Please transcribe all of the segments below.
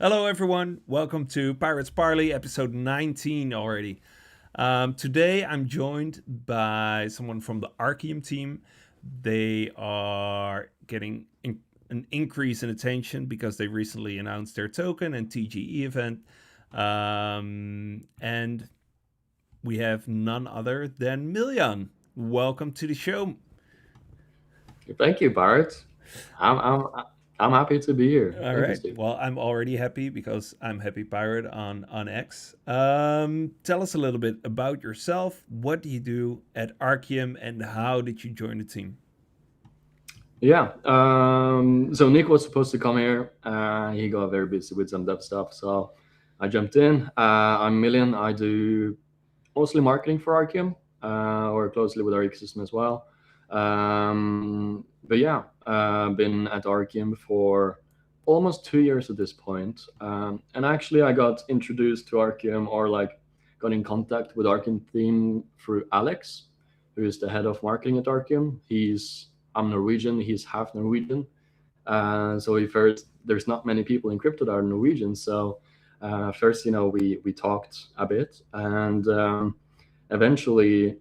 Hello, everyone. Welcome to Pirates Parley, episode 19 already. Today, I'm joined by someone from the Arcium team. They are getting an increase in attention because they recently announced their token and TGE event. And we have none other than Milian. Welcome to the show. Thank you, Bart. I'm I'm I'm happy to be here. All Thank you, right. Steve. Well, I'm already happy because I'm Happy Pirate on X. Tell us a little bit about yourself. What do you do at Arcium, and how did you join the team? Yeah. So Nick was supposed to come here. He got very busy with some dev stuff, so I jumped in. I'm Milian. I do mostly marketing for Arcium, or closely with our ecosystem as well. But yeah, been at Arcium for almost 2 years at this point. And actually, I got introduced to Arcium, or like got in contact with Arcium team through Alex, who is the head of marketing at Arcium. I'm Norwegian. He's half Norwegian. So we first there's not many people encrypted are Norwegian. So first, we talked a bit, and eventually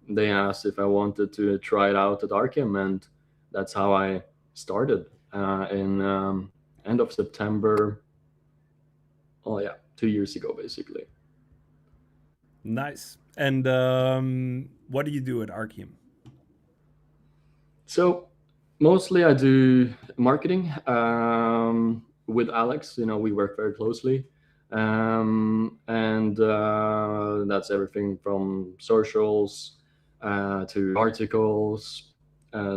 they asked if I wanted to try it out at Arkham, and that's how I started in end of September. Oh yeah, 2 years ago, basically. Nice. And what do you do at Arcium? So mostly I do marketing with Alex. We work very closely, and that's everything from socials to articles,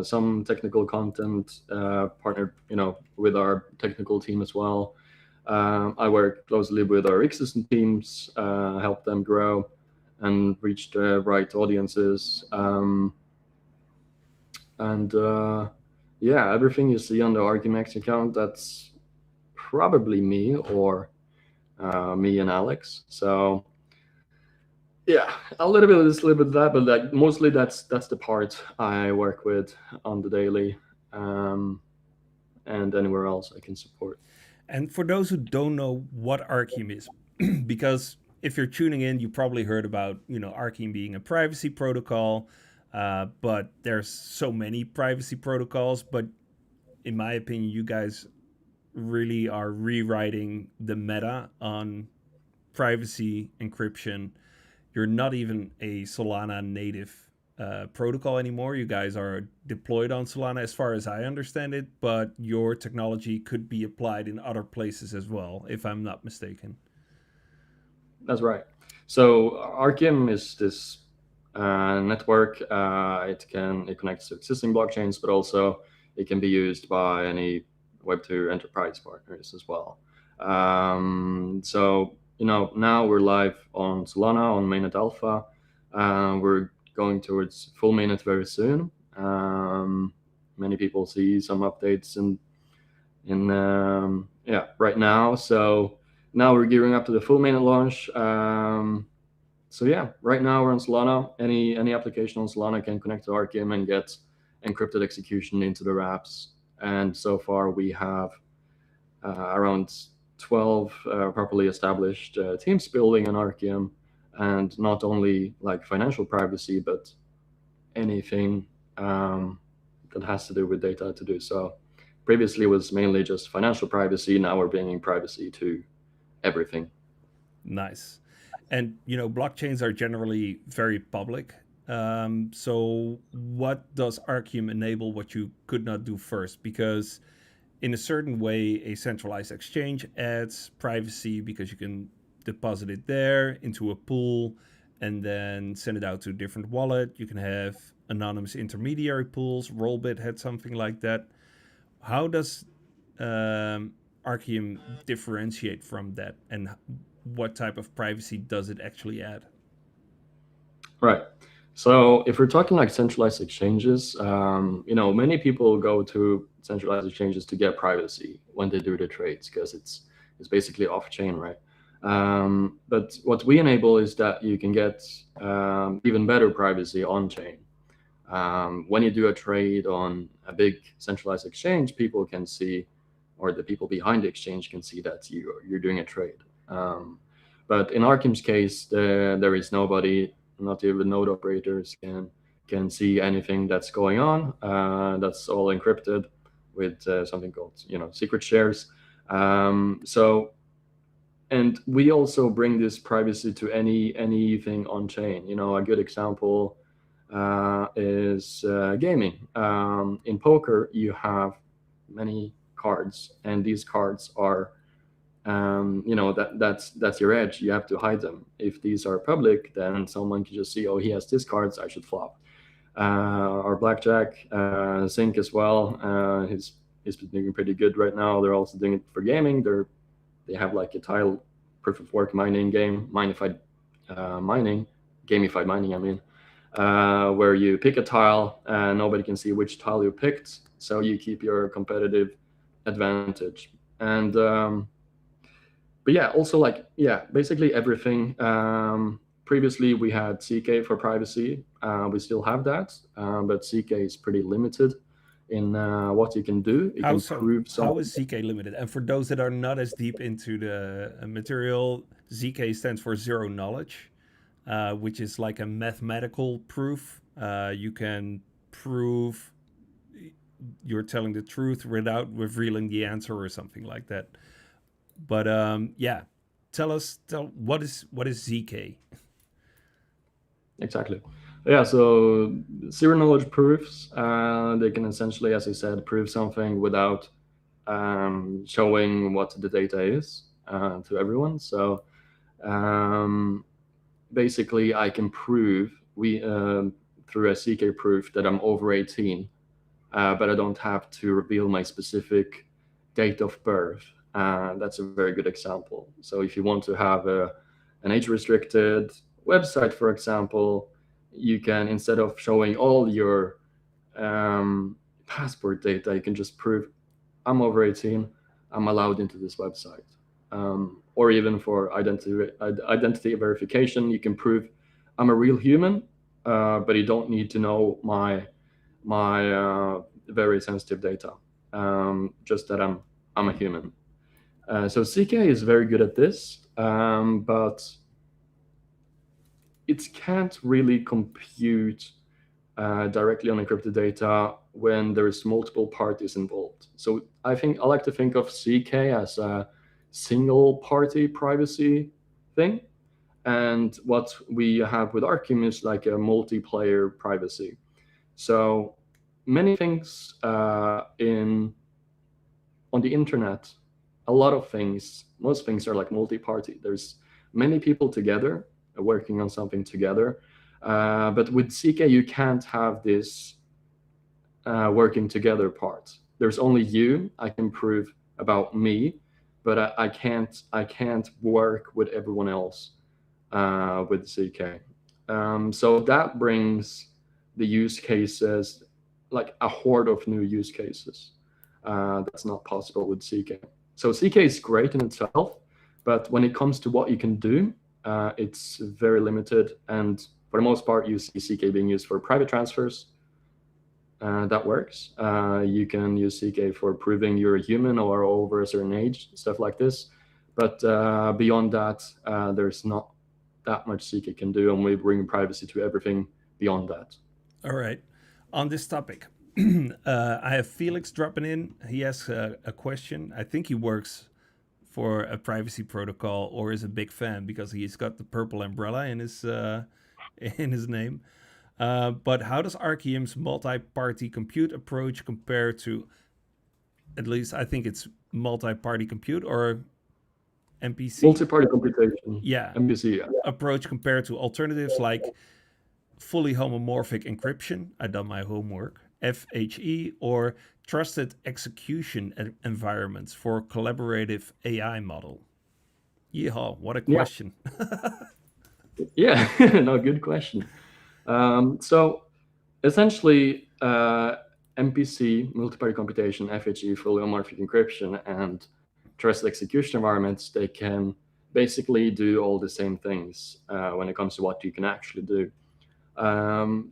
some technical content, partnered with our technical team as well. I work closely with our existing teams, help them grow and reach the right audiences. And yeah, everything you see on the Archimex account, that's probably me or me and Alex. So yeah, a little bit of this, a little bit of that, but like mostly that's the part I work with on the daily, and anywhere else I can support. And for those who don't know what Arcium is, because if you're tuning in, you probably heard about Arcium being a privacy protocol, but there's so many privacy protocols. But in my opinion, you guys really are rewriting the meta on privacy encryption. You're not even a Solana native protocol anymore. You guys are deployed on Solana, as far as I understand it, but your technology could be applied in other places as well, if I'm not mistaken. That's right. So Archium is this network. It connects to existing blockchains, but also it can be used by any Web2 enterprise partners as well. So now we're live on Solana on mainnet alpha. We're going towards full mainnet very soon. Many people see some updates in yeah, right now. So now we're gearing up to the full mainnet launch. So yeah, right now we're on Solana. Any application on Solana can connect to Arcium and get encrypted execution into their apps. And so far we have around 12 properly established teams building on Arcium, and not only like financial privacy, but anything that has to do with data to do so. Previously it was mainly just financial privacy. Now we're bringing privacy to everything. Nice. And blockchains are generally very public. So what does Arcium enable what you could not do first? Because in a certain way, a centralized exchange adds privacy because you can deposit it there into a pool and then send it out to a different wallet. You can have anonymous intermediary pools. Rollbit had something like that. How does Arcium differentiate from that, and what type of privacy does it actually add? Right. So if we're talking like centralized exchanges, many people go to centralized exchanges to get privacy when they do the trades because it's basically off chain, right? But what we enable is that you can get even better privacy on chain. When you do a trade on a big centralized exchange, people can see or the people behind the exchange can see that you're doing a trade. But in Arcium's case, there is nobody, not even node operators can see anything that's going on. That's all encrypted with something called secret shares. So, and we also bring this privacy to anything on chain. A good example is gaming. In poker, you have many cards, and these cards are that's your edge. You have to hide them. If these are public, then someone can just see, oh, he has these cards, I should flop. Our blackjack, Zinc as well. He's been doing pretty good right now. They're also doing it for gaming. They have like a tile proof of work mining game, gamified mining, I mean, where you pick a tile and nobody can see which tile you picked, so you keep your competitive advantage. And but yeah, also basically everything. Previously we had CK for privacy. We still have that, but CK is pretty limited in what you can do. You can prove something. How is ZK limited? And for those that are not as deep into the material, ZK stands for zero knowledge, which is like a mathematical proof. You can prove you're telling the truth without revealing the answer or something like that. But tell what is ZK? Exactly. Yeah, so zero knowledge proofs, they can essentially, as I said, prove something without showing what the data is to everyone. So basically, I can prove through a CK proof that I'm over 18, but I don't have to reveal my specific date of birth. That's a very good example. So if you want to have an age-restricted website, for example, you can, instead of showing all your passport data, you can just prove I'm over 18, I'm allowed into this website. Or even for identity verification, you can prove I'm a real human, but you don't need to know my very sensitive data, just that I'm a human. So CK is very good at this, but it can't really compute directly on encrypted data when there's multiple parties involved. So I like to think of CK as a single party privacy thing. And what we have with Arcium is like a multiplayer privacy. So many things on the internet, a lot of things, most things are like multi-party. There's many people together working on something together. But with CK, you can't have this working together part. There's only you. I can prove about me, but I can't work with everyone else with CK. So that brings the use cases, like a horde of new use cases. That's not possible with CK. So CK is great in itself, but when it comes to what you can do, it's very limited. And for the most part, you see CK being used for private transfers. That works. You can use CK for proving you're a human or over a certain age, stuff like this. But beyond that, there's not that much CK can do, and we bring privacy to everything beyond that. All right. On this topic, I have Felix dropping in. He has a question. I think he works for a privacy protocol or is a big fan because he's got the purple umbrella in his name. But how does Arcium's multi-party compute approach compare to, at least I think it's multi-party compute or MPC? Multi-party computation. Yeah. MPC, yeah. Approach compared to alternatives like fully homomorphic encryption, I've done my homework, FHE, or trusted execution environments for collaborative AI model? Yeehaw, what a question. Yeah, no, good question. So essentially, MPC, multi-party computation, FHE, fully homomorphic encryption, and trusted execution environments, they can basically do all the same things when it comes to what you can actually do.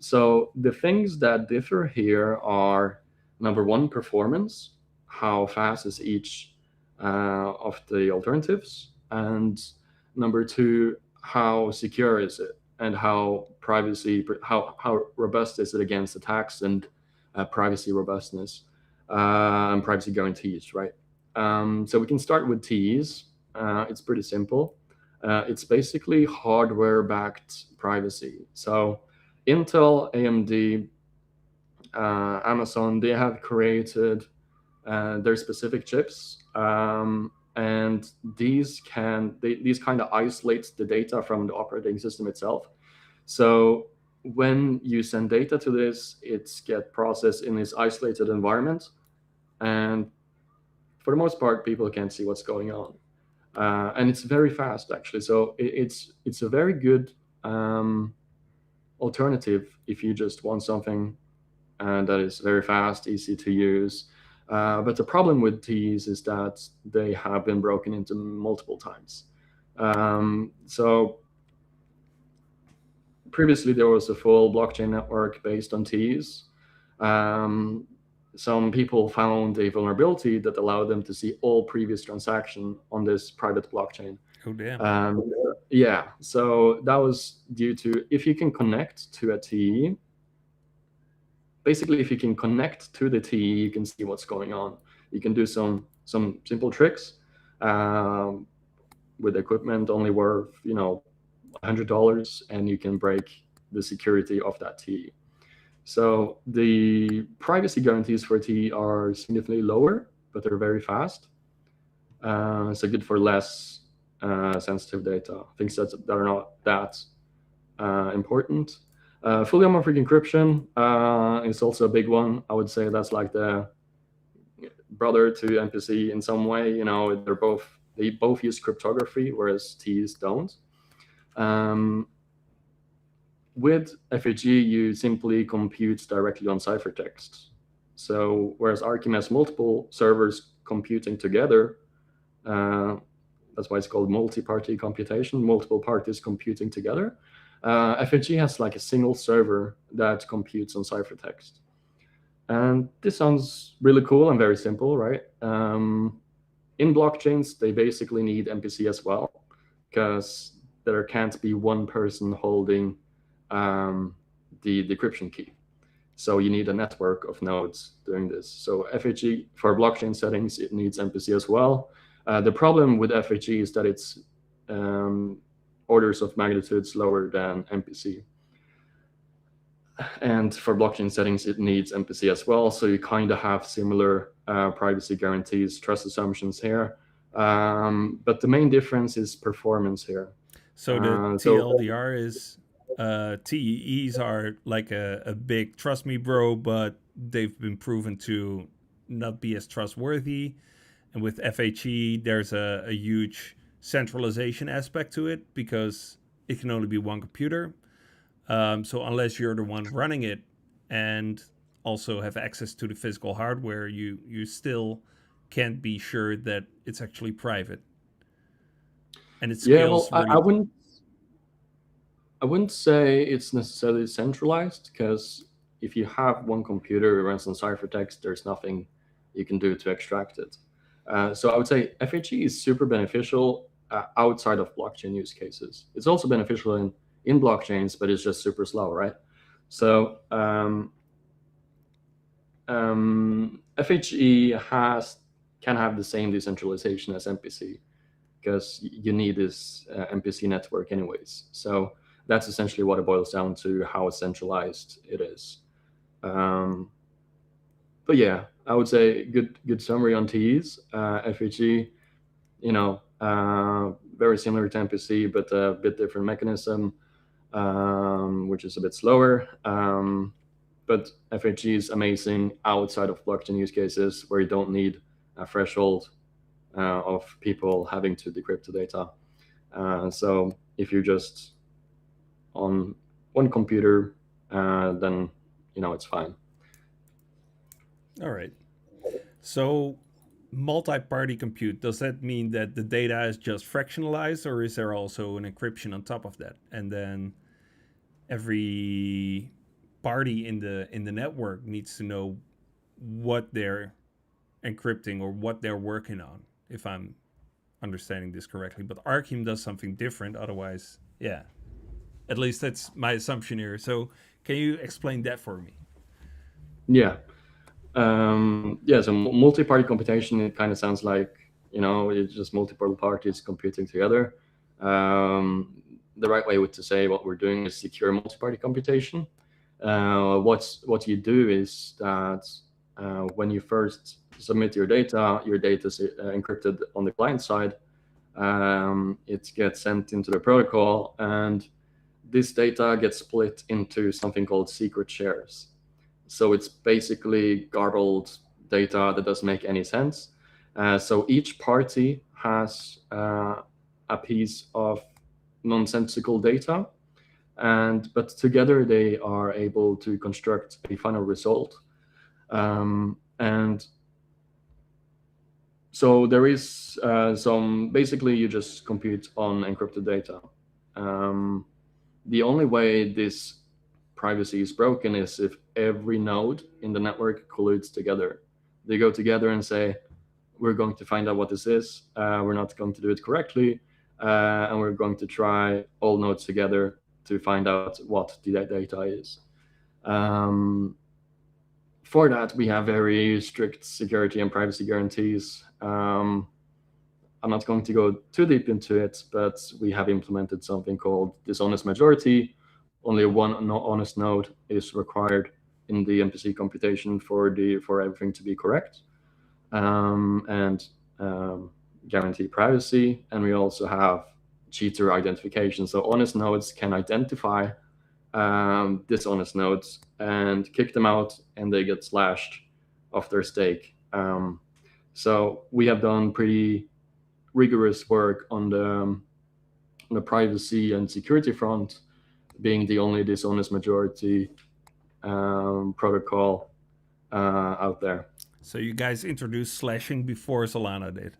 So the things that differ here are, number one, performance. how fast is each of the alternatives, and number two, how secure is it, and how robust is it against attacks and privacy robustness and privacy guarantees, right? So we can start with TEs. It's pretty simple. It's basically hardware-backed privacy. So Intel, AMD, Amazon, they have created their specific chips, and these kind of isolate the data from the operating system itself. So when you send data to this, it's get processed in this isolated environment, and for the most part, people can't see what's going on, and it's very fast actually. So it's a very good alternative if you just want something that is very fast, easy to use. But the problem with these is that they have been broken into multiple times. So previously there was a full blockchain network based on T's. Some people found a vulnerability that allowed them to see all previous transaction on this private blockchain. Oh, damn. Yeah, so that was due to, if you can connect to a T, basically if you can connect to the T, you can see what's going on. You can do some simple tricks with equipment only worth, $100, and you can break the security of that T. So the privacy guarantees for T are significantly lower, but they're very fast. So good for less sensitive data, things that are not that important. Fully homomorphic encryption is also a big one. I would say that's like the brother to MPC in some way. They both use cryptography, whereas T's don't. With FAG, you simply compute directly on ciphertext. So whereas Arcium has multiple servers computing together, that's why it's called multi-party computation, multiple parties computing together. FAG has like a single server that computes on ciphertext. And this sounds really cool and very simple, right? In blockchains, they basically need MPC as well, because there can't be one person holding the decryption key. So you need a network of nodes doing this. So FAG, for blockchain settings, it needs MPC as well. The problem with FAG is that it's orders of magnitudes lower than MPC. And for blockchain settings, it needs MPC as well. So you kind of have similar privacy guarantees, trust assumptions here. But the main difference is performance here. So the TLDR is TEEs are like a big trust me bro, but they've been proven to not be as trustworthy. And with FHE, there's a huge centralization aspect to it because it can only be one computer. So unless you're the one running it and also have access to the physical hardware, you still can't be sure that it's actually private. And it scales really. I wouldn't say it's necessarily centralized, because if you have one computer that runs on ciphertext, there's nothing you can do to extract it. So I would say FHE is super beneficial outside of blockchain use cases. It's also beneficial in blockchains, but it's just super slow, right? So FHE can have the same decentralization as MPC, because you need this MPC network anyways. So that's essentially what it boils down to, how centralized it is. But yeah, I would say good summary on TEs. FHE, very similar to MPC, but a bit different mechanism, which is a bit slower. But FHE is amazing outside of blockchain use cases where you don't need a threshold of people having to decrypt the data. So if you're just on one computer, then it's fine. All right. So multi-party compute, does that mean that the data is just fractionalized, or is there also an encryption on top of that? And then every party in the network needs to know what their encrypting or what they're working on, if I'm understanding this correctly. But Arcium does something different. Otherwise, yeah. At least that's my assumption here. So can you explain that for me? Yeah. Yeah, so multi-party computation, it kind of sounds like, it's just multiple parties computing together. The right way to say what we're doing is secure multi-party computation. What you do is that when you first submit your data is encrypted on the client side. It gets sent into the protocol, and this data gets split into something called secret shares. So it's basically garbled data that doesn't make any sense. So each party has a piece of nonsensical data, but together they are able to construct a final result. And so there is basically you just compute on encrypted data. The only way this privacy is broken is if every node in the network colludes together. They go together and say, we're going to find out what this is. We're not going to do it correctly. And we're going to try all nodes together to find out what the data is. For that, we have very strict security and privacy guarantees. I'm not going to go too deep into it, but we have implemented something called dishonest majority. Only one honest node is required in the MPC computation for everything to be correct, and guarantee privacy. And we also have cheater identification. So honest nodes can identify dishonest nodes and kick them out, and they get slashed off their stake. So we have done pretty rigorous work on the privacy and security front, being the only dishonest majority protocol out there. So you guys introduced slashing before Solana did.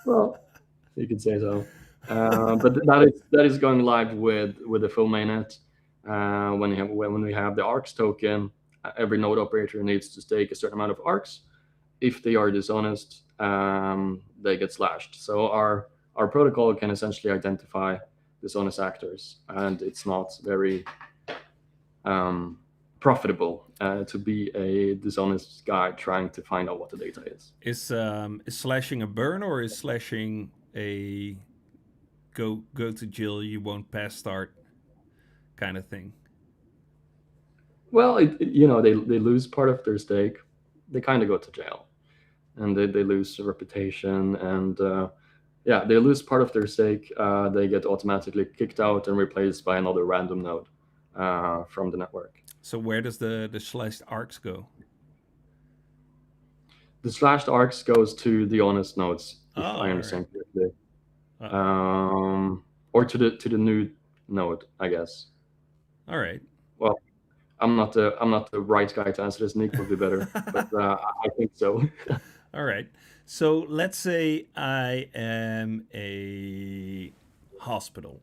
Well, you could say so. But that is going live with the full mainnet. When we have the ARCs token, every node operator needs to stake a certain amount of ARCs. If they are dishonest, they get slashed. So our protocol can essentially identify dishonest actors, and it's not very profitable to be a dishonest guy trying to find out what the data is. Is slashing a burn, or is slashing a go to jail, you won't pass start kind of thing? Well, they lose part of their stake. They kind of go to jail, and they lose reputation, and they lose part of their stake. They get automatically kicked out and replaced by another random node from the network. So where does the slashed ARCs go? The slashed ARCs goes to the honest nodes, if I understand correctly. Or to the new node, I guess. All right. Well, I'm not the right guy to answer this. Nick would be better, but I think so. All right. So let's say I am a hospital,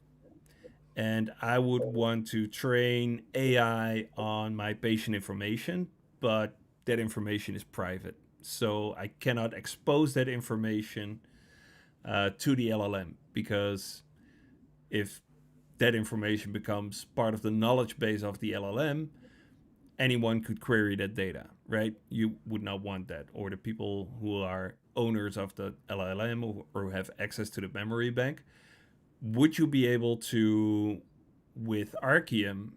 and I would want to train AI on my patient information, but that information is private. So I cannot expose that information to the LLM, because if that information becomes part of the knowledge base of the LLM, anyone could query that data, right? You would not want that. Or the people who are owners of the LLM or have access to the memory bank. Would you be able to, with Arcium,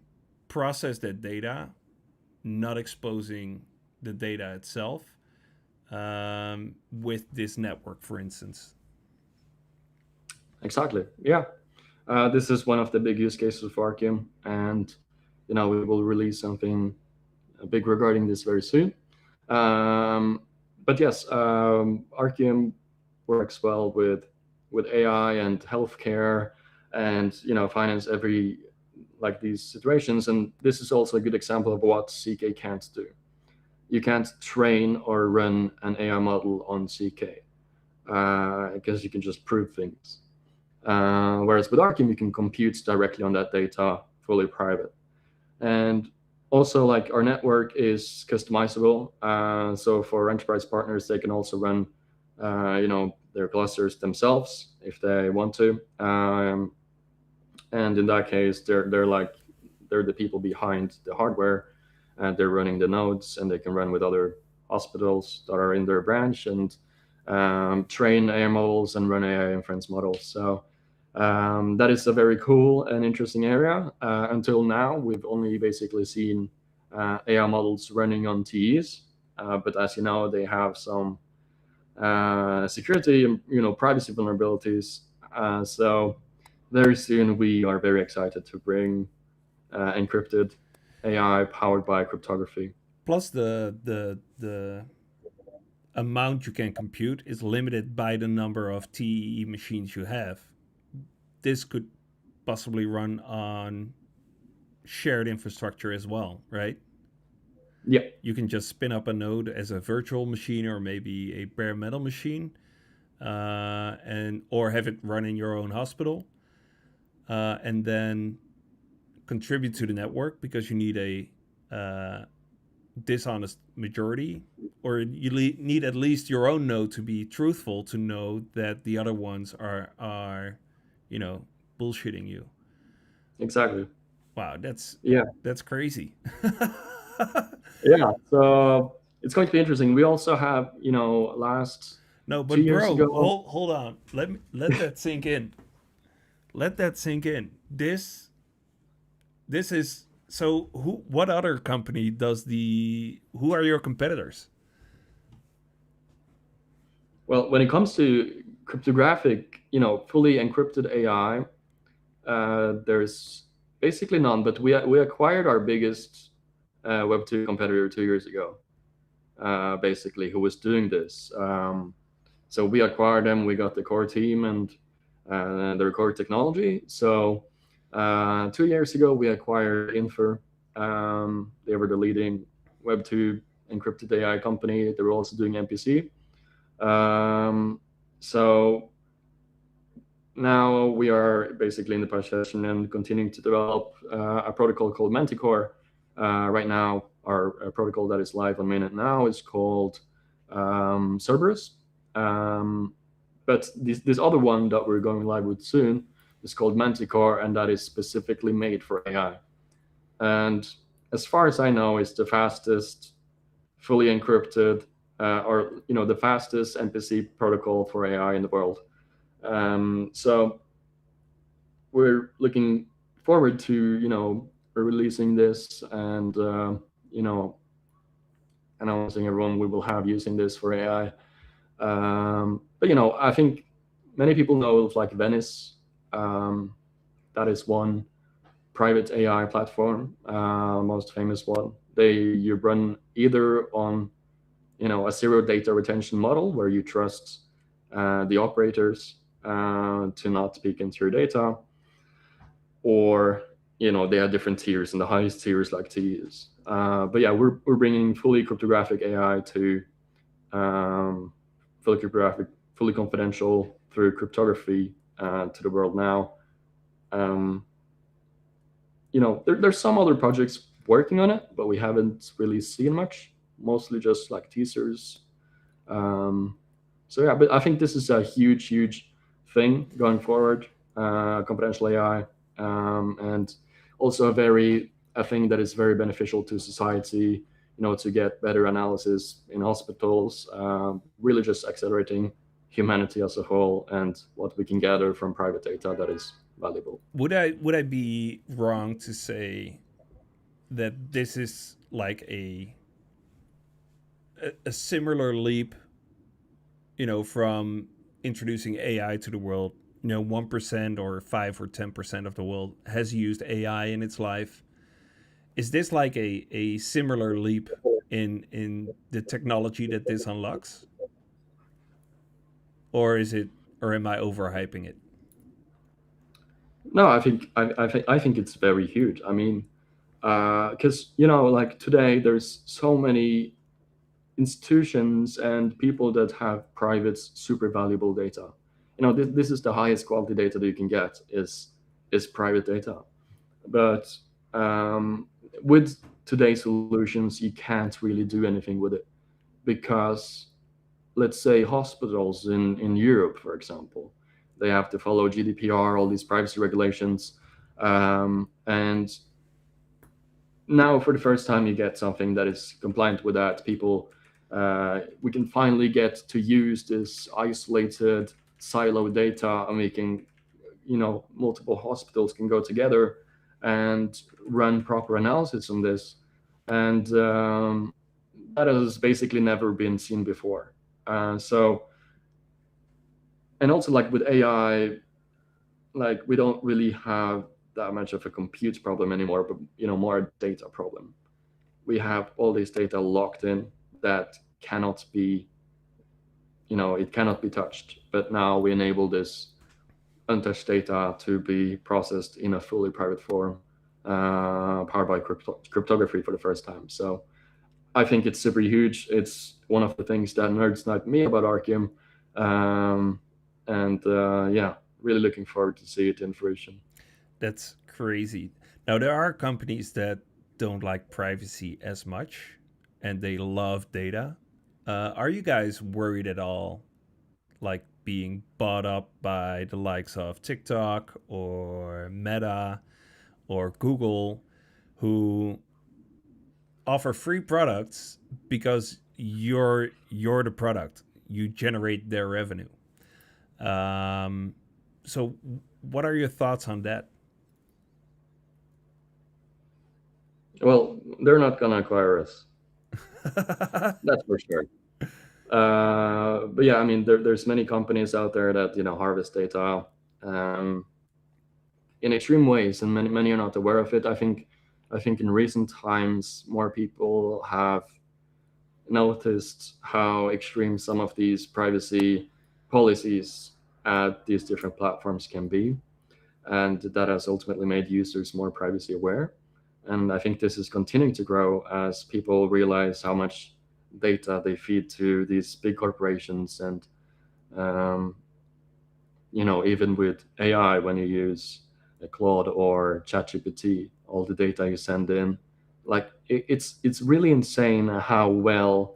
process that data, not exposing the data itself, with this network, for instance? Exactly. Yeah. This is one of the big use cases of Arcium, and we will release something big regarding this very soon. But yes, Arcium works well with AI and healthcare, and finance these situations. And this is also a good example of what CK can't do. You can't train or run an AI model on CK because you can just prove things. Whereas with Arcium, you can compute directly on that data, fully private. And Also, like our network is customizable. So for enterprise partners, they can also run, their clusters themselves if they want to. And in that case, they're the people behind the hardware, and they're running the nodes, and they can run with other hospitals that are in their branch and train AI models and run AI inference models. So that is a very cool and interesting area. Until now, we've only basically seen AI models running on TEs, but as you know, they have some security and privacy vulnerabilities. So very soon, we are very excited to bring encrypted AI powered by cryptography. Plus, the amount you can compute is limited by the number of TEE machines you have. This could possibly run on shared infrastructure as well, right? Yeah, You can just spin up a node as a virtual machine or maybe a bare metal machine, and or have it run in your own hospital, and then contribute to the network because you need a dishonest majority, or you need at least your own node to be truthful to know that the other ones are you know bullshitting you. exactly. Wow, Yeah, that's crazy. yeah. So it's going to be interesting. We also have, last No, two but years bro, ago. hold on. Let that sink in. Let that sink in. This is so who what other company does the who are your competitors? Well, when it comes to cryptographic, fully encrypted AI, there's basically none. But we acquired our biggest Web2 competitor 2 years ago, basically, who was doing this. So we acquired them. We got the core team and their core technology. So 2 years ago, we acquired Infer. They were the leading Web2 encrypted AI company. They were also doing MPC. So now we are basically in the possession and continuing to develop a protocol called Manticore. Right now, our protocol that is live on mainnet now is called Cerberus. But this other one that we're going live with soon is called Manticore, and that is specifically made for AI. And as far as I know, it's the fastest fully encrypted, or the fastest MPC protocol for AI in the world. So we're looking forward to releasing this and announcing everyone we will have using this for AI. But I think many people know of like Venice. That is one private AI platform, most famous one. You run either on a zero data retention model where you trust the operators to not speak into your data, or they have different tiers, and the highest tier is like TEs. But yeah, we're bringing fully cryptographic AI to fully cryptographic, fully confidential through cryptography to the world now. There's some other projects working on it, but we haven't really seen much. Mostly just like teasers. So yeah, but I think this is a huge, huge thing going forward. Confidential AI, and also a thing that is very beneficial to society. To get better analysis in hospitals. Really, just accelerating humanity as a whole and what we can gather from private data that is valuable. Would I be wrong to say that this is like a similar leap, from introducing AI to the world? 1% or 5 or 10% of the world has used AI in its life. Is this like a similar leap in the technology that this unlocks, or is it, or am I overhyping it? No, I think it's very huge. I mean, because like today, there's so many institutions and people that have private, super valuable data. This is the highest quality data that you can get is private data. But with today's solutions, you can't really do anything with it, because let's say hospitals in Europe, for example, they have to follow GDPR, all these privacy regulations, and now for the first time you get something that is compliant with that. People, we can finally get to use this isolated silo data, and we can, multiple hospitals can go together and run proper analysis on this, and that has basically never been seen before. So, and also like with AI, like we don't really have that much of a compute problem anymore, but more a data problem. We have all this data locked in that cannot be, it cannot be touched. But now we enable this untouched data to be processed in a fully private form, powered by cryptography for the first time. So I think it's super huge. It's one of the things that nerds like me about Arcium, and yeah, really looking forward to see it in fruition. That's crazy. Now, there are companies that don't like privacy as much and they love data. Are you guys worried at all, like being bought up by the likes of TikTok or Meta or Google, who offer free products because you're the product, you generate their revenue? So, what are your thoughts on that? Well, they're not going to acquire us. That's for sure. But yeah, I mean, there's many companies out there that harvest data in extreme ways, and many are not aware of it. I think in recent times more people have noticed how extreme some of these privacy policies at these different platforms can be, and that has ultimately made users more privacy aware. And I think this is continuing to grow as people realize how much data they feed to these big corporations. And even with AI, when you use a Claude or ChatGPT, all the data you send in, like it's really insane how well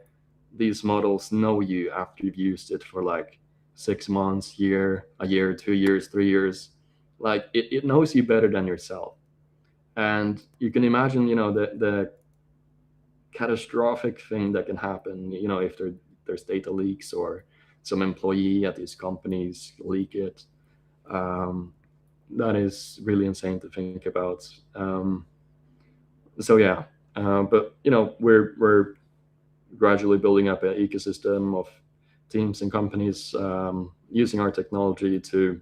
these models know you after you've used it for like 6 months, a year, 2 years, 3 years. Like it knows you better than yourself. And you can imagine, the catastrophic thing that can happen, if there's data leaks or some employee at these companies leak it. That is really insane to think about. So yeah, but we're gradually building up an ecosystem of teams and companies using our technology to,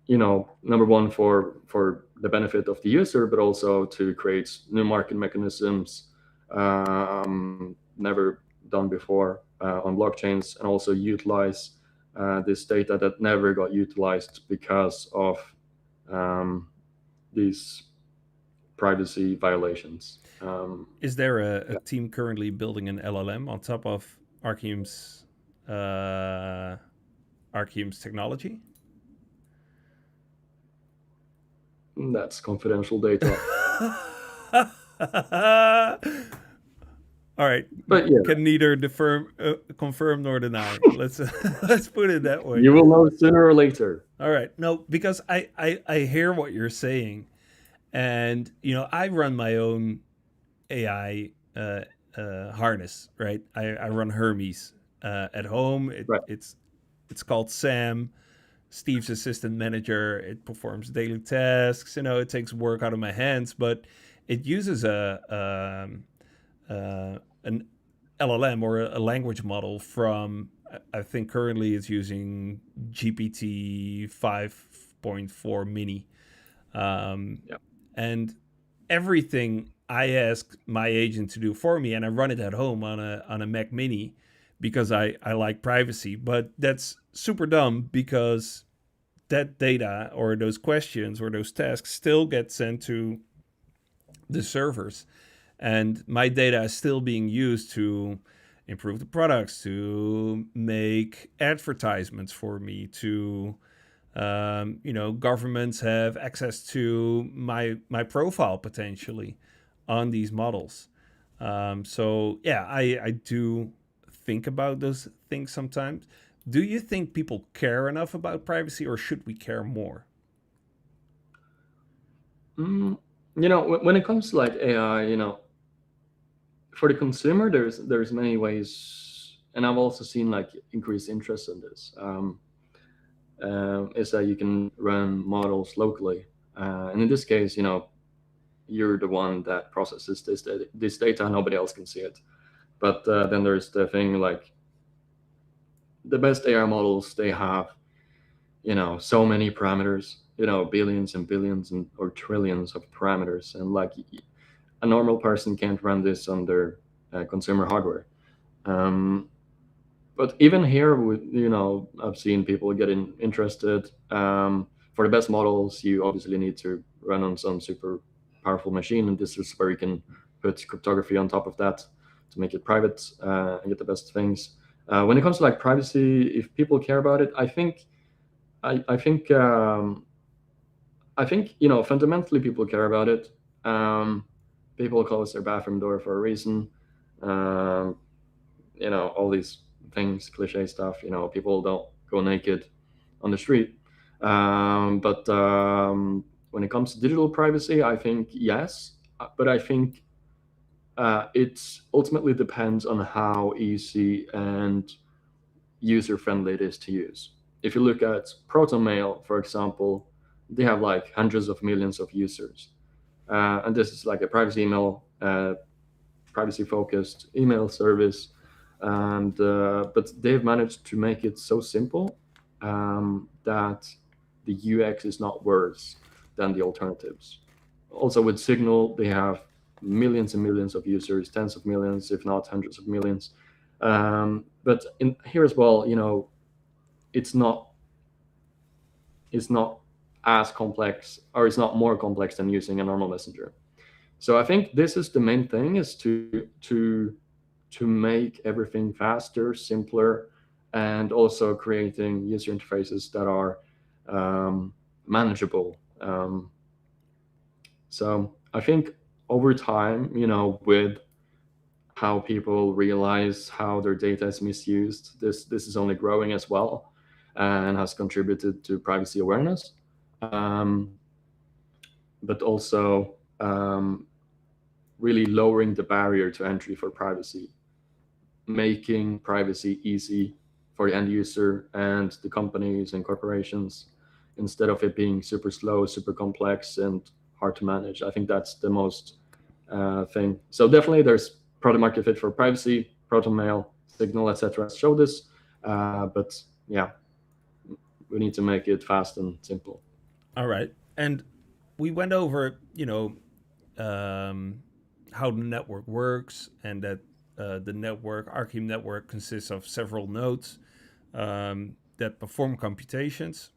number one, for the benefit of the user, but also to create new market mechanisms never done before on blockchains, and also utilize this data that never got utilized because of these privacy violations. Is there a team currently building an LLM on top of Arcium's technology? That's confidential data. All right, but yeah, can neither confirm nor deny. Let's let's put it that way. You will know sooner or later. All right, no, because I hear what you're saying, and I run my own AI harness, right? I run Hermes at home. Right. It's called Sam, Steve's assistant manager. It performs daily tasks. It takes work out of my hands, but it uses an LLM, or a language model from, I think currently it's using GPT 5.4 mini. And everything I ask my agent to do for me, and I run it at home on a Mac Mini because I like privacy. But that's super dumb, because that data or those questions or those tasks still get sent to the servers, and my data is still being used to improve the products, to make advertisements for me, to governments have access to my profile potentially. on these models. So yeah, I do think about those things sometimes. Do you think people care enough about privacy, or should we care more? Mm, when it comes to like AI, for the consumer, there's many ways, and I've also seen like increased interest in this. Is that you can run models locally, and in this case, you're the one that processes this data. Nobody else can see it. But then there's the thing like the best AI models, they have so many parameters, billions and billions or trillions of parameters, and like a normal person can't run this on their consumer hardware. Um, but even here, I've seen people getting interested. For the best models, you obviously need to run on some super powerful machine, and this is where you can put cryptography on top of that to make it private and get the best things. When it comes to like privacy, if people care about it, I think fundamentally people care about it. People close their bathroom door for a reason. Um, all these things, cliche stuff. People don't go naked on the street. But when it comes to digital privacy, I think yes, but I think it ultimately depends on how easy and user friendly it is to use. If you look at ProtonMail, for example, they have like hundreds of millions of users, and this is like a privacy focused email service, and but they've managed to make it so simple that the UX is not worse than the alternatives. Also with Signal, they have millions and millions of users, tens of millions, if not hundreds of millions. But in here as well, it's not it's not as complex, or it's not more complex than using a normal messenger. So I think this is the main thing, is to make everything faster, simpler, and also creating user interfaces that are manageable. So I think over time, with how people realize how their data is misused, this is only growing as well, and has contributed to privacy awareness, um, but also really lowering the barrier to entry for privacy, making privacy easy for the end user and the companies and corporations, instead of it being super slow, super complex, and hard to manage. I think that's the most thing. So definitely, there's product market fit for privacy, ProtonMail, Signal, etc. show this, but yeah, we need to make it fast and simple. All right. And we went over, how the network works, and that the network, Arcium network, consists of several nodes that perform computations.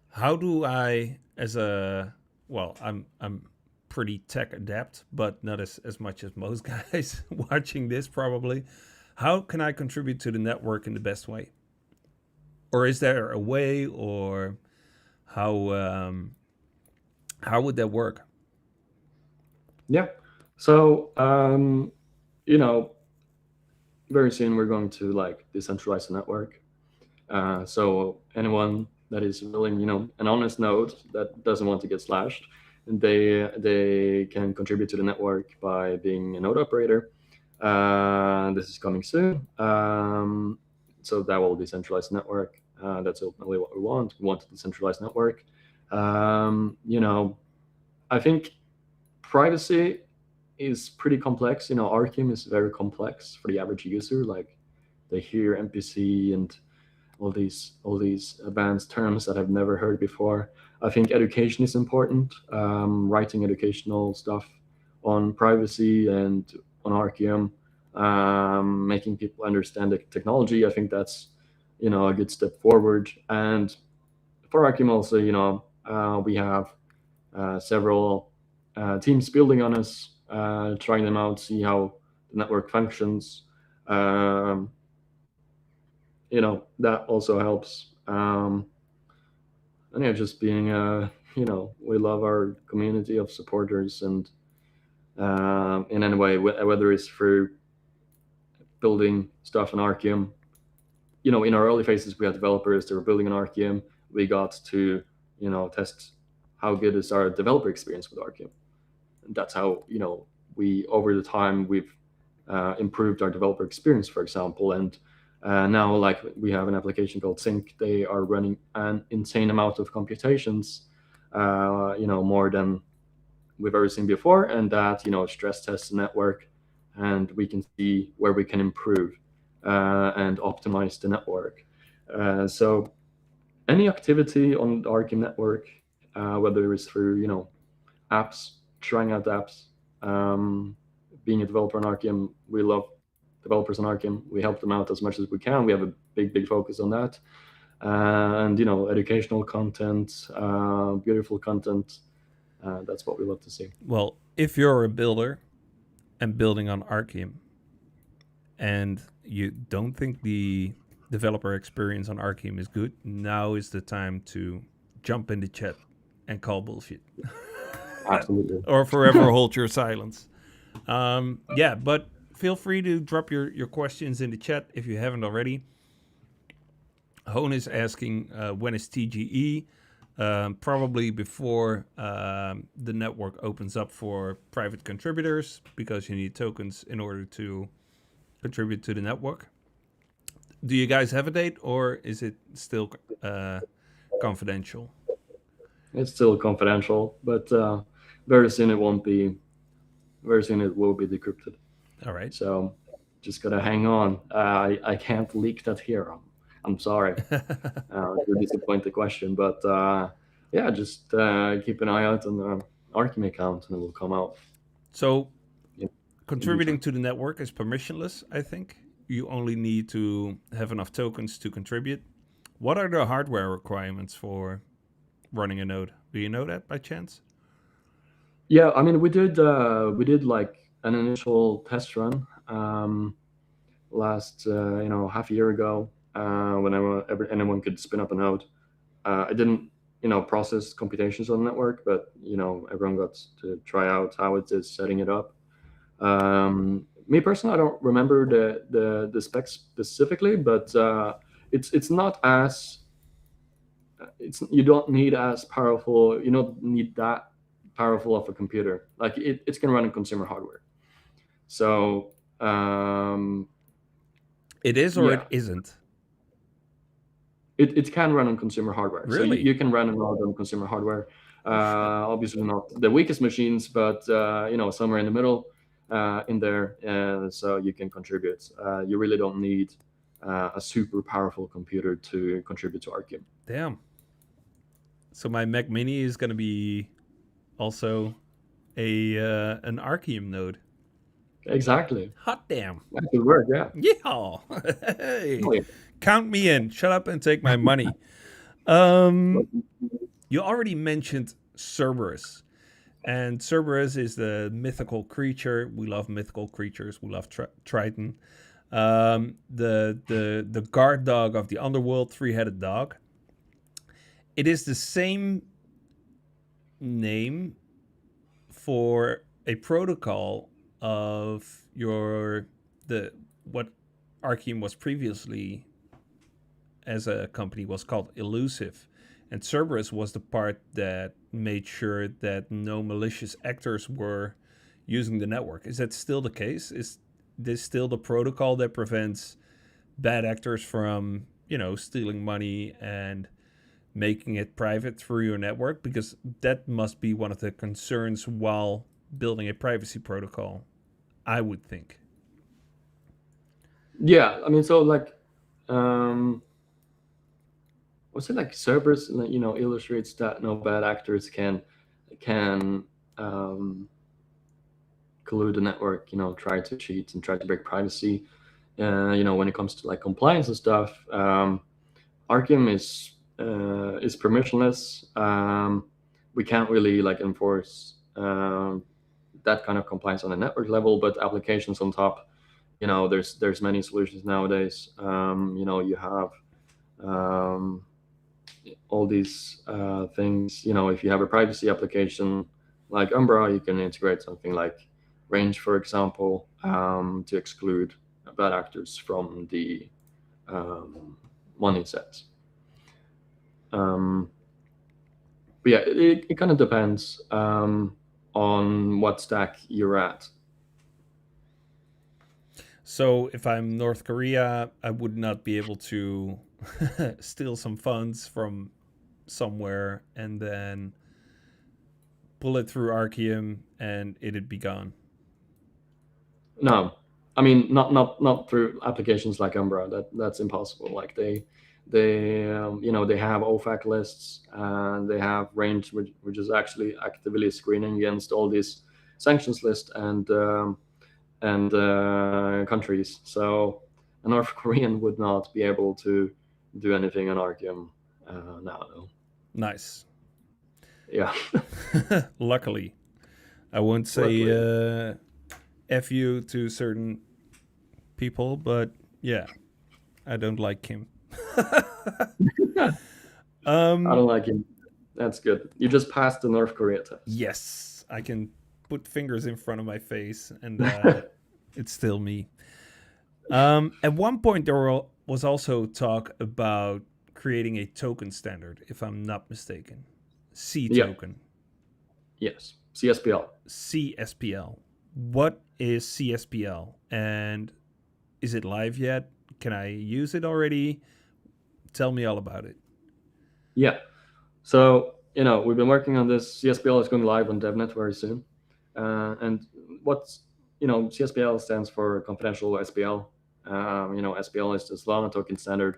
How do I, as a, well, I'm pretty tech adept, but not as much as most guys watching this probably. How can I contribute to the network in the best way? Or is there a way, or how how would that work? Yeah. So you know, very soon we're going to like decentralize the network. So anyone that is willing, an honest node that doesn't want to get slashed, and they can contribute to the network by being a node operator. This is coming soon. So that will decentralize the network. That's ultimately what we want. We want a decentralized network. I think privacy is pretty complex. Arcium is very complex for the average user. Like they hear MPC and all these advanced terms that I've never heard before. I think education is important. Writing educational stuff on privacy and on Arcium, making people understand the technology. I think that's a good step forward. And for Arcium also, we have several teams building on us, trying them out, see how the network functions. Um, that also helps. And yeah, just being we love our community of supporters, and in any way, whether it's through building stuff in Arcium. In our early phases, we had developers that were building an Arcium. We got to, test how good is our developer experience with Arcium. And that's how, we, over the time, we've improved our developer experience, for example. And now, like, we have an application called Sync. They are running an insane amount of computations, more than we've ever seen before. And that, stress tests the network, and we can see where we can improve and optimize the network. So any activity on the Arcium network, whether it's through apps, trying out apps, being a developer on Arcium, we love developers on Arcium. We help them out as much as we can. We have a big focus on that. And educational content, beautiful content. That's what we love to see. Well, if you're a builder and building on Arcium, and you don't think the developer experience on Arcium is good, now is the time to jump in the chat and call bullshit. Absolutely. Or forever hold your silence. But feel free to drop your questions in the chat if you haven't already. Hone is asking, when is TGE? Probably before the network opens up for private contributors, because you need tokens in order to contribute to the network. Do you guys have a date, or is it still confidential? It's still confidential, but very soon it won't be. Very soon it will be decrypted. All right. So just gotta hang on. I can't leak that here. I'm sorry. To disappoint the question, but just keep an eye out on the Arcium account, and it will come out. So contributing to the network is permissionless, I think. You only need to have enough tokens to contribute. What are the hardware requirements for running a node? Do you know that by chance? Yeah, I mean, we did like an initial test run last half a year ago, whenever anyone could spin up a node. I didn't process computations on the network, but everyone got to try out how it is setting it up. Me personally, I don't remember the specs specifically, but it's not as you don't need as powerful. You don't need that powerful of a computer. Like it's going to run on consumer hardware. So it is, or it isn't. It can run on consumer hardware. Really? So you can run a node on consumer hardware. Obviously not the weakest machines, but somewhere in the middle. In there, so you can contribute. You really don't need a super powerful computer to contribute to Arcium. Damn. So my Mac Mini is going to be also an Arcium node. Exactly. Hot damn. That could work, yeah. Yeah. Hey. Oh, yeah. Count me in. Shut up and take my money. You already mentioned Cerberus. And Cerberus is the mythical creature. We love mythical creatures. We love Triton. The guard dog of the underworld, three-headed dog. It is the same name for a protocol of what Arcium was previously as a company was called Elusive. And Cerberus was the part that made sure that no malicious actors were using the network. Is that still the case? Is this still the protocol that prevents bad actors from, stealing money and making it private through your network? Because that must be one of the concerns while building a privacy protocol, I would think. Yeah, I mean, so like, was it like Cerberus, illustrates that no bad actors can collude the network, try to cheat and try to break privacy. When it comes to like compliance and stuff, Arcium is permissionless. We can't really like enforce that kind of compliance on a network level, but applications on top, there's many solutions nowadays. You have all these things. If you have a privacy application like Umbra, you can integrate something like range, for example, to exclude bad actors from the money sets. But yeah, it kind of depends on what stack you're at. So if I'm North Korea, I would not be able to steal some funds from somewhere and then pull it through Arcium and it'd be gone. No, I mean not through applications like Umbra. That's impossible. Like they have OFAC lists and they have range, which is actually actively screening against all these sanctions lists and countries. So a North Korean would not be able to do anything on Arcium now. No. Nice. Yeah. Luckily. I won't say F you to certain people, but yeah, I don't like Kim. I don't like him. That's good. You just passed the North Korea test. Yes, I can put fingers in front of my face and it's still me. At one point, there was also talk about creating a token standard, if I'm not mistaken. C token. Yes. cSPL. cSPL. What is cSPL? And is it live yet? Can I use it already? Tell me all about it. Yeah. So, we've been working on this. cSPL is going live on DevNet very soon. And what's, cSPL stands for confidential SPL. SPL is the Solana token standard.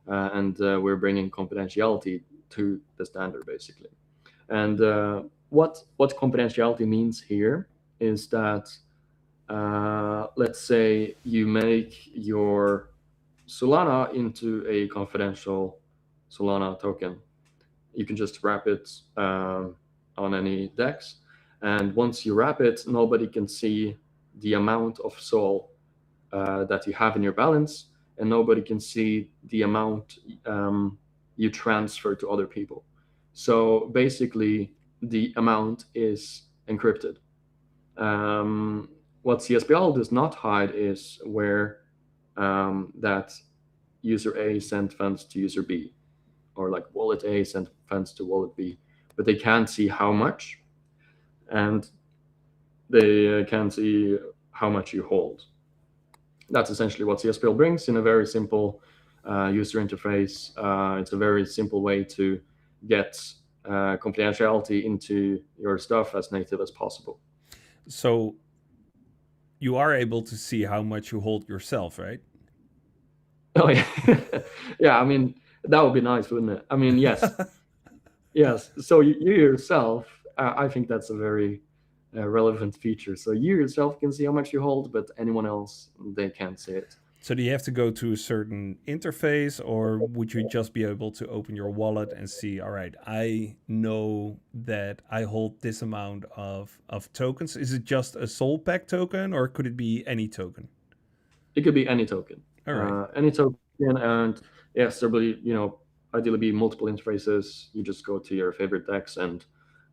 And we're bringing confidentiality to the standard, basically. And what confidentiality means here is that, let's say you make your Solana into a confidential Solana token. You can just wrap it on any DEX. And once you wrap it, nobody can see the amount of SOL that you have in your balance, and nobody can see the amount you transfer to other people. So basically, the amount is encrypted. What cSPL does not hide is where that user A sent funds to user B, or like wallet A sent funds to wallet B, but they can't see how much, and they can see how much you hold. That's essentially what cSPL brings in a very simple user interface. It's a very simple way to get confidentiality into your stuff as native as possible. So you are able to see how much you hold yourself, right? Oh yeah, yeah. I mean, that would be nice, wouldn't it? I mean, yes, yes. So you yourself, I think that's a very relevant feature. So you yourself can see how much you hold, but anyone else, they can't see it. So do you have to go to a certain interface, or would you just be able to open your wallet and see, all right, I know that I hold this amount of tokens? Is it just a Sol Pack token, or could it be any token? It could be any token. All right. Any token, and yes, there will be, ideally be multiple interfaces. You just go to your favorite DEX and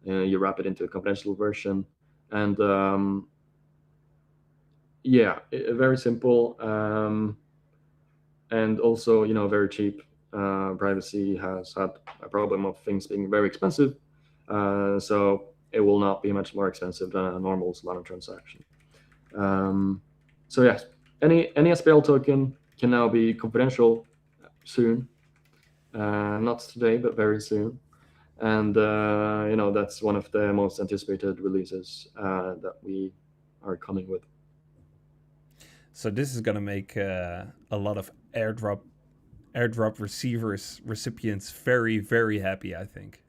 you wrap it into a confidential version. And very simple, and also very cheap. Privacy has had a problem of things being very expensive, so it will not be much more expensive than a normal Solana transaction. So yes, any SPL token can now be confidential soon. Not today, but very soon. And that's one of the most anticipated releases that we are coming with. So this is gonna make a lot of airdrop recipients very, very happy, I think.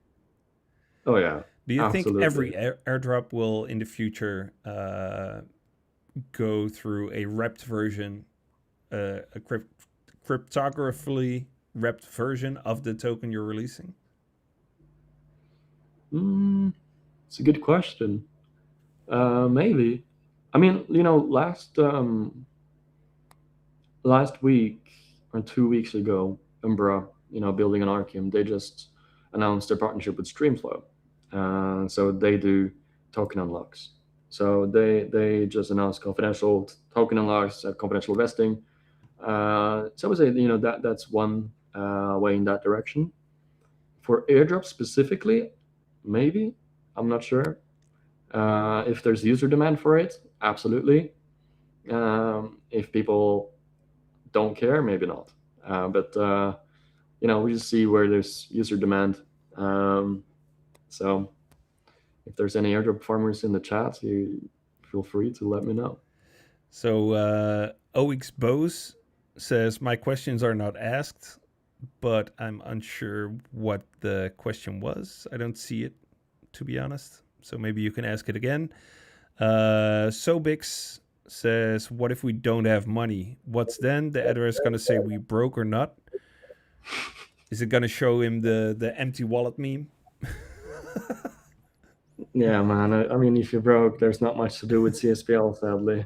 Oh yeah. Do you Absolutely. think every airdrop will in the future go through a wrapped version, a cryptographically wrapped version of the token you're releasing? It's a good question. Maybe. I mean, last week or 2 weeks ago, Umbra, building an Arcium, they just announced their partnership with Streamflow. So they do token unlocks. So they just announced confidential token unlocks, confidential vesting. So I would say that's one way in that direction. For airdrop specifically, maybe, I'm not sure. If there's user demand for it, absolutely. If people don't care, maybe not. But we just see where there's user demand. So if there's any airdrop farmers in the chat, you feel free to let me know. So OX Bose says, my questions are not asked, but I'm unsure what the question was. I don't see it, to be honest. So maybe you can ask it again. Sobix says, what if we don't have money? What's then? The editor is going to say we broke or not? Is it going to show him the empty wallet meme? Yeah, man. I mean, if you're broke, there's not much to do with cSPL, sadly.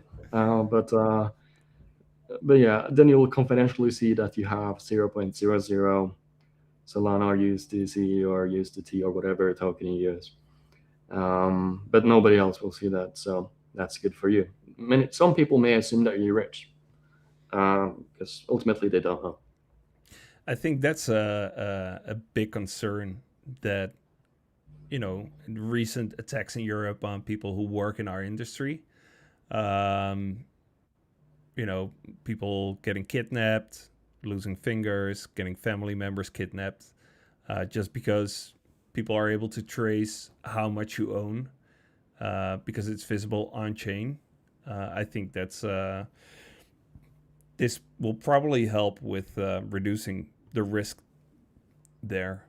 But yeah, then you'll confidentially see that you have 0.00 Solana or USDC or USDT or whatever token you use. But nobody else will see that, so that's good for you. Some people may assume that you're rich, because ultimately they don't know. I think that's a big concern that, recent attacks in Europe on people who work in our industry, people getting kidnapped, losing fingers, getting family members kidnapped, just because people are able to trace how much you own because it's visible on chain. I think this will probably help with reducing the risk there.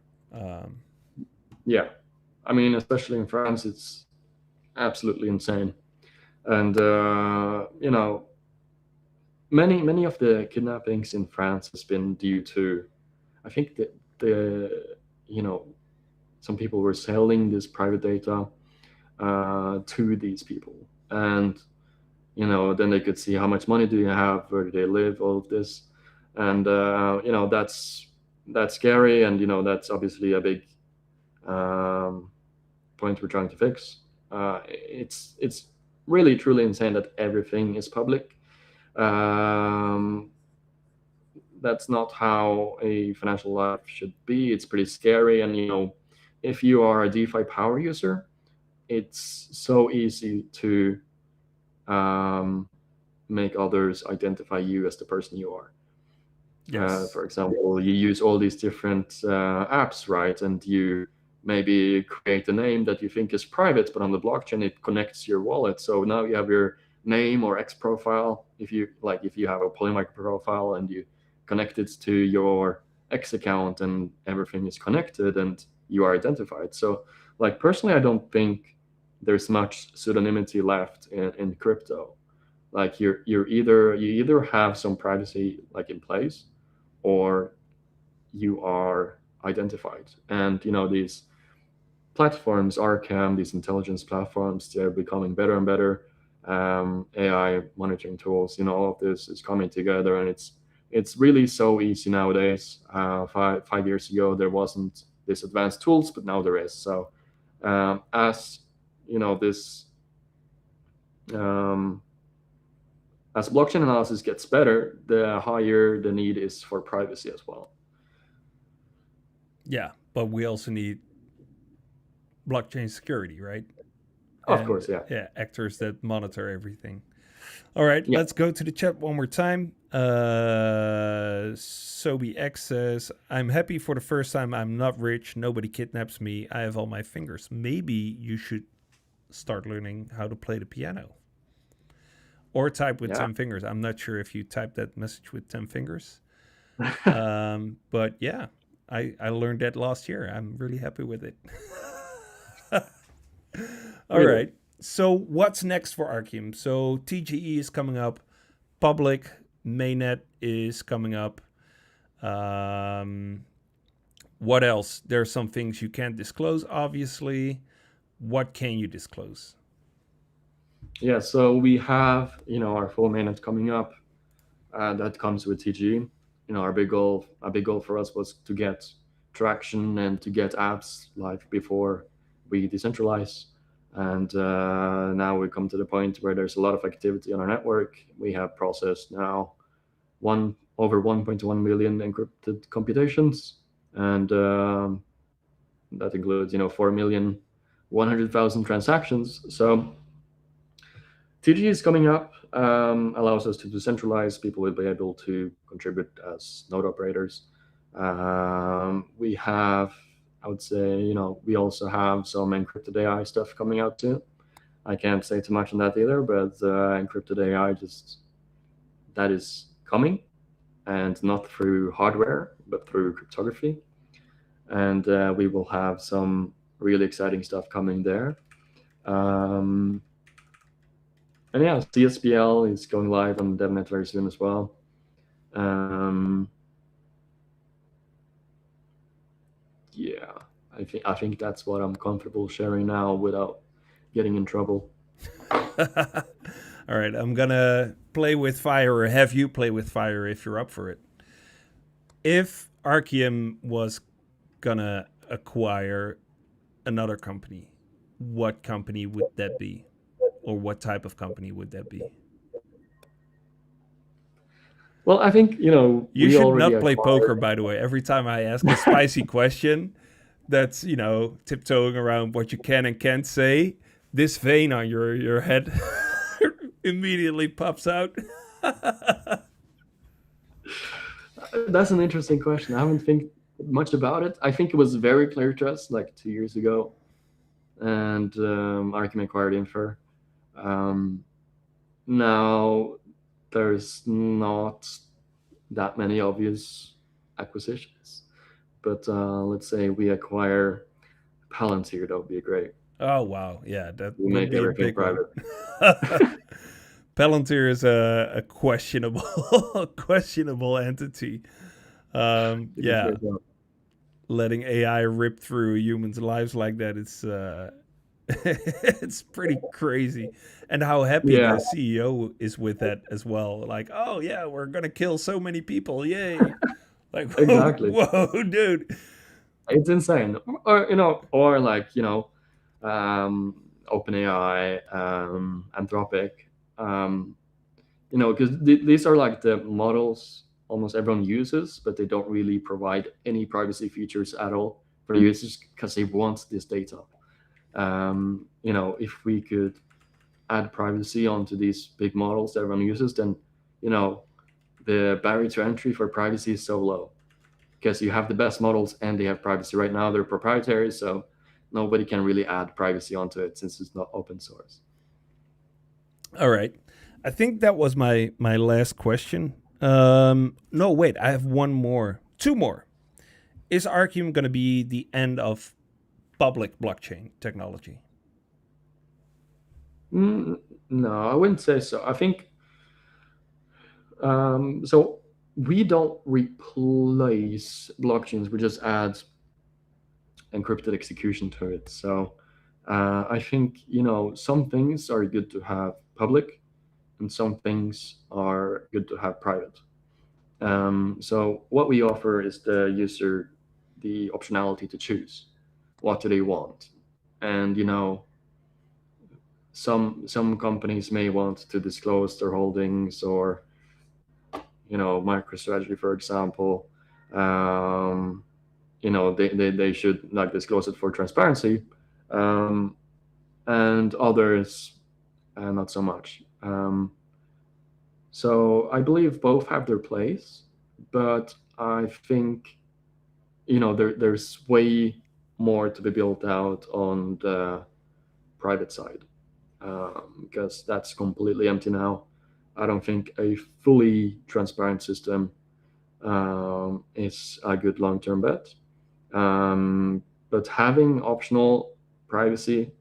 Yeah, I mean, especially in France, it's absolutely insane, and many of the kidnappings in France has been due to, I think that some people were selling this private data to these people, and then they could see how much money do you have, where do they live, all of this, and that's scary, and that's obviously a big point we're trying to fix. It's really truly insane that everything is public. That's not how a financial life should be. It's pretty scary, and if you are a DeFi power user, it's so easy to make others identify you as the person you are. Yes. For example, you use all these different apps, right? And you maybe create a name that you think is private, but on the blockchain it connects your wallet. So now you have your name or X profile. If you have a Polymarket profile and you connect it to your X account, and everything is connected and you are identified. So personally, I don't think there's much pseudonymity left in crypto. You either have some privacy in place, or you are identified. And these platforms, Arcium, these intelligence platforms, they're becoming better and better. AI monitoring tools, all of this is coming together, and it's really so easy nowadays. 5 years ago, there wasn't this advanced tools, but now there is. So as this as blockchain analysis gets better, the higher the need is for privacy as well. Yeah, but we also need blockchain security, right? Of course, yeah. Yeah, actors that monitor everything. All right, let's go to the chat one more time. SobiX says, I'm happy for the first time. I'm not rich. Nobody kidnaps me. I have all my fingers. Maybe you should start learning how to play the piano. Or type with 10 fingers. I'm not sure if you type that message with 10 fingers. But yeah, I learned that last year. I'm really happy with it. All right. So what's next for Arcium? So TGE is coming up. Public mainnet is coming up. What else? There are some things you can't disclose, obviously. What can you disclose? Yeah, so we have our full mainnet coming up. That comes with TGE. A big goal for us was to get traction and to get apps live before we decentralize. And now we come to the point where there's a lot of activity on our network. We have processed now over 1.1 million encrypted computations, and that includes 4,100,000 transactions. So TG is coming up, allows us to decentralize. People will be able to contribute as node operators. We have, I would say, we also have some encrypted AI stuff coming out too. I can't say too much on that either, but encrypted AI that is coming, and not through hardware, but through cryptography. And we will have some really exciting stuff coming there. And yeah, cSPL is going live on DevNet very soon as well. Yeah, I think that's what I'm comfortable sharing now without getting in trouble. All right, I'm gonna play with fire, or have you play with fire if you're up for it. If Arcium was gonna acquire another company, what company would that be? Or what type of company would that be? Well, I think, You we should already not play acquired. poker, by the way. Every time I ask a spicy question that's, tiptoeing around what you can and can't say, this vein on your head immediately pops out. That's an interesting question. I haven't think much about it. I think it was very clear to us like 2 years ago, and Arcium acquired Infer. Now there's not that many obvious acquisitions, but let's say we acquire Palantir. That would be great. Oh, wow. Yeah, that We would make be a everything big one. private. Palantir is a questionable questionable entity. Yeah, letting AI rip through humans' lives like that, it's it's pretty crazy. And how happy Yeah, the CEO is with that as well. Like, oh yeah, we're gonna kill so many people, yay! Like, exactly. whoa, dude. It's insane. Or like, OpenAI, Anthropic, because these are like the models almost everyone uses, but they don't really provide any privacy features at all for the users because they want this data. If we could add privacy onto these big models that everyone uses, then the barrier to entry for privacy is so low because you have the best models and they have privacy. Right now they're proprietary, so nobody can really add privacy onto it since it's not open source. All right, I think that was my last question. No, wait, I have one more, two more. Is Arcium going to be the end of public blockchain technology? No, I wouldn't say so. I think so. We don't replace blockchains; we just add encrypted execution to it. So I think some things are good to have public, and some things are good to have private. So what we offer is the user the optionality to choose what do they want, and some companies may want to disclose their holdings, or MicroStrategy, for example. They should not disclose it for transparency, and others not so much. So I believe both have their place, but I think there's way more to be built out on the private side, because that's completely empty now. I don't think a fully transparent system is a good long-term bet. But having optional privacy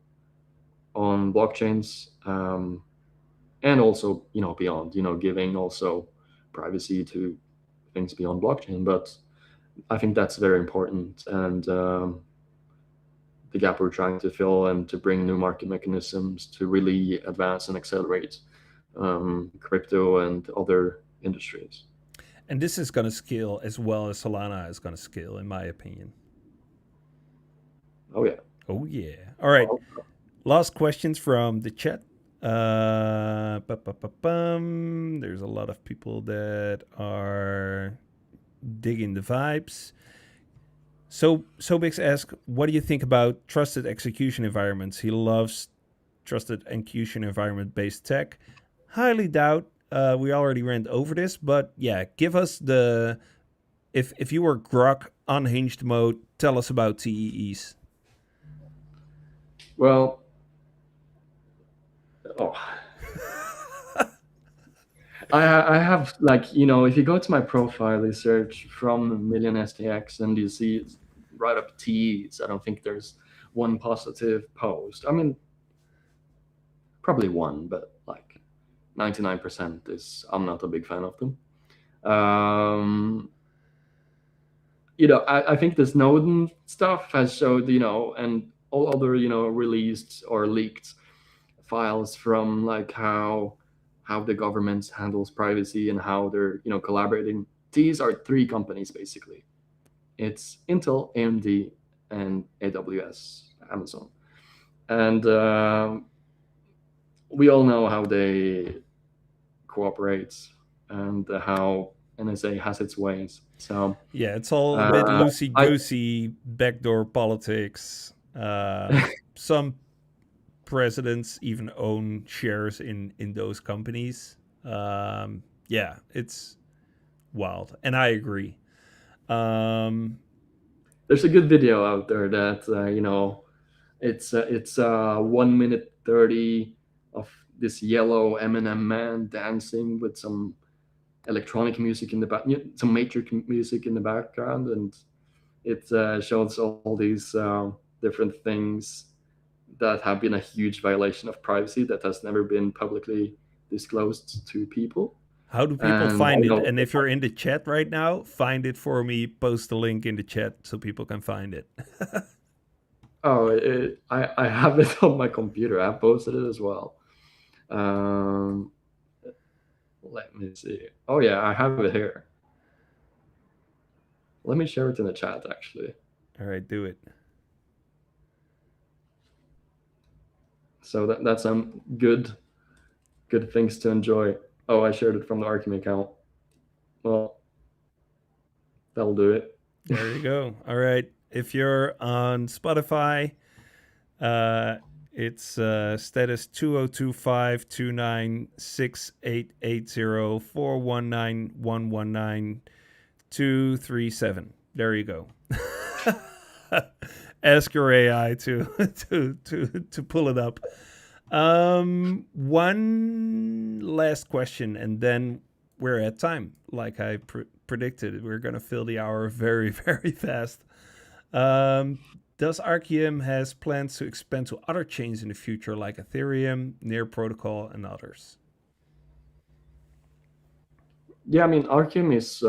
on blockchains, and also beyond, giving also privacy to things beyond blockchain. But I think that's very important, and the gap we're trying to fill and to bring new market mechanisms to really advance and accelerate crypto and other industries. And this is going to scale as well as Solana is going to scale, in my opinion. Oh yeah. Oh yeah. All right. Last questions from the chat. There's a lot of people that are digging the vibes. So Sobix asks, what do you think about trusted execution environments? He loves trusted execution environment-based tech. Highly doubt. We already went over this, but yeah, give us the... If you were Grok unhinged mode, tell us about TEEs. Well, I have, like, if you go to my profile, you search from Milian STX, and you see right up T's. I don't think there's one positive post. I mean, probably one, but like 99% is, I'm not a big fan of them. I think the Snowden stuff has showed, and all other, released or leaked files from like how the government handles privacy and how they're, collaborating. These are three companies basically. It's Intel, AMD, and AWS, Amazon, and we all know how they cooperate and how NSA has its ways. So yeah, it's all a bit loosey-goosey, backdoor politics. Some presidents even own shares in those companies. Yeah, it's wild, and I agree. There's a good video out there that it's 1 minute 30 of this yellow Eminem man dancing with some electronic music in the back, some matrix music in the background, and it shows all these different things that have been a huge violation of privacy that has never been publicly disclosed to people. How do people find it? And if you're in the chat right now, find it for me. Post the link in the chat so people can find it. I have it on my computer. I posted it as well. Let me see. Oh yeah, I have it here. Let me share it in the chat, actually. All right, do it. So that's some good things to enjoy. Oh, I shared it from the Arcium account. Well, that'll do it. There you go. All right. If you're on Spotify, it's status 2025-296880-419-119-237. There you go. Ask your AI to pull it up. One last question, and then we're at time. Like I predicted, we're going to fill the hour very, very fast. Does Arcium has plans to expand to other chains in the future, like Ethereum, Near Protocol, and others? Yeah, I mean, Arcium is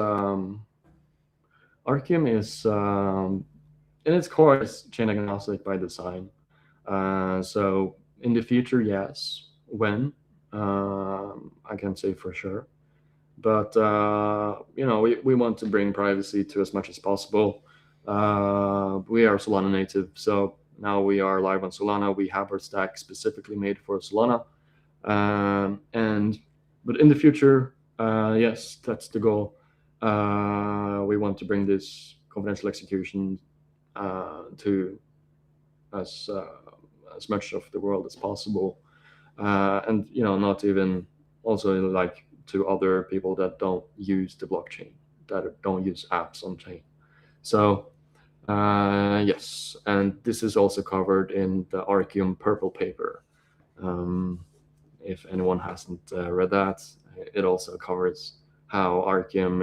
in its core is chain agnostic by design. So in the future, yes. When I can't say for sure, but we want to bring privacy to as much as possible. We are Solana native, so now we are live on Solana. We have our stack specifically made for Solana, but in the future, yes, that's the goal. We want to bring this confidential execution to as much of the world as possible, and not even also like to other people that don't use the blockchain, that don't use apps on chain. So yes, and this is also covered in the Arcium purple paper. If anyone hasn't read that, it also covers how Arcium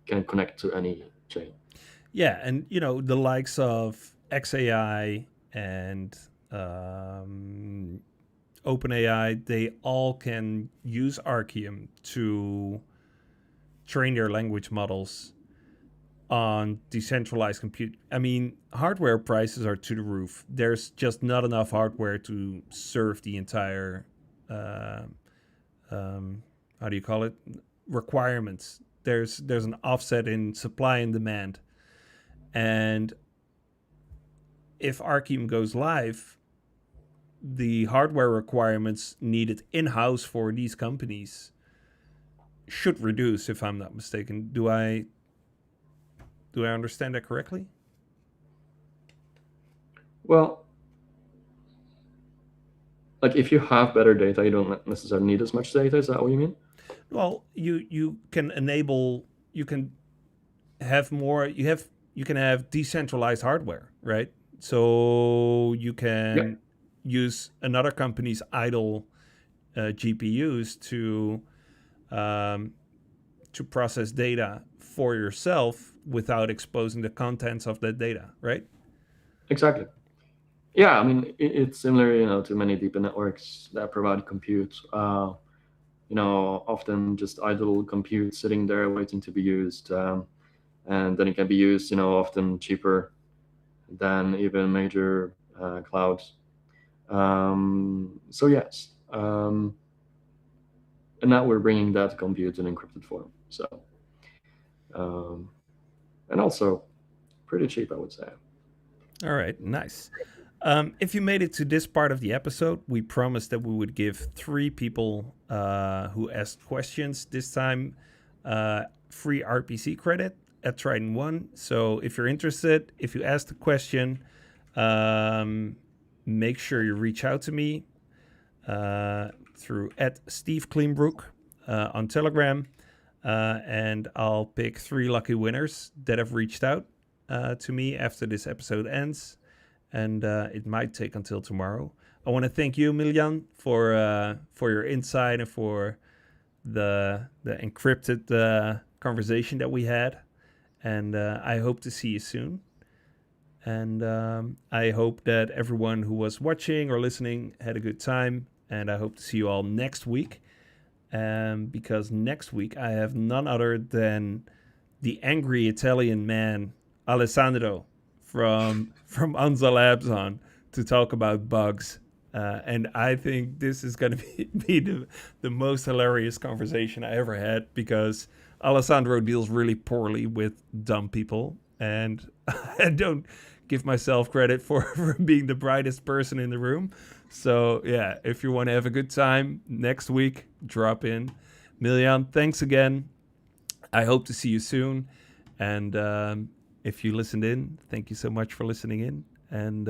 can connect to any chain. Yeah, and the likes of XAI and OpenAI, they all can use Arcium to train their language models on decentralized compute. I mean, hardware prices are to the roof. There's just not enough hardware to serve the entire, how do you call it, requirements. There's an offset in supply and demand. And if Arcium goes live, the hardware requirements needed in-house for these companies should reduce, if I'm not mistaken. Do I understand that correctly? Well, like if you have better data, you don't necessarily need as much data. Is that what you mean? Well, you can enable, you can have more, you can have decentralized hardware, right? So you Yeah, can use another company's idle GPUs to process data for yourself without exposing the contents of that data, right? exactly. Yeah, I mean it's similar, to many deeper networks that provide compute. Often just idle compute sitting there waiting to be used, and then it can be used, often cheaper than even major clouds. So yes, and now we're bringing that compute in encrypted form. So, um, and also pretty cheap, I would say. All right, nice. If you made it to this part of the episode, we promised that we would give 3 people who asked questions this time free RPC credit at Triton 1. So if you're interested, if you asked a question, make sure you reach out to me through @SteveCleanbrook on Telegram, and I'll pick 3 lucky winners that have reached out to me after this episode ends. And it might take until tomorrow. I want to thank you, Milian, for your insight and for the encrypted conversation that we had. And I hope to see you soon. And I hope that everyone who was watching or listening had a good time. And I hope to see you all next week. Because next week I have none other than the angry Italian man, Alessandro, from Anza Labs on to talk about bugs. And I think this is going to be the most hilarious conversation I ever had, because Alessandro deals really poorly with dumb people. And I don't give myself credit for being the brightest person in the room. So, yeah, if you want to have a good time next week, drop in. Milian, thanks again. I hope to see you soon. And if you listened in, thank you so much for listening in. And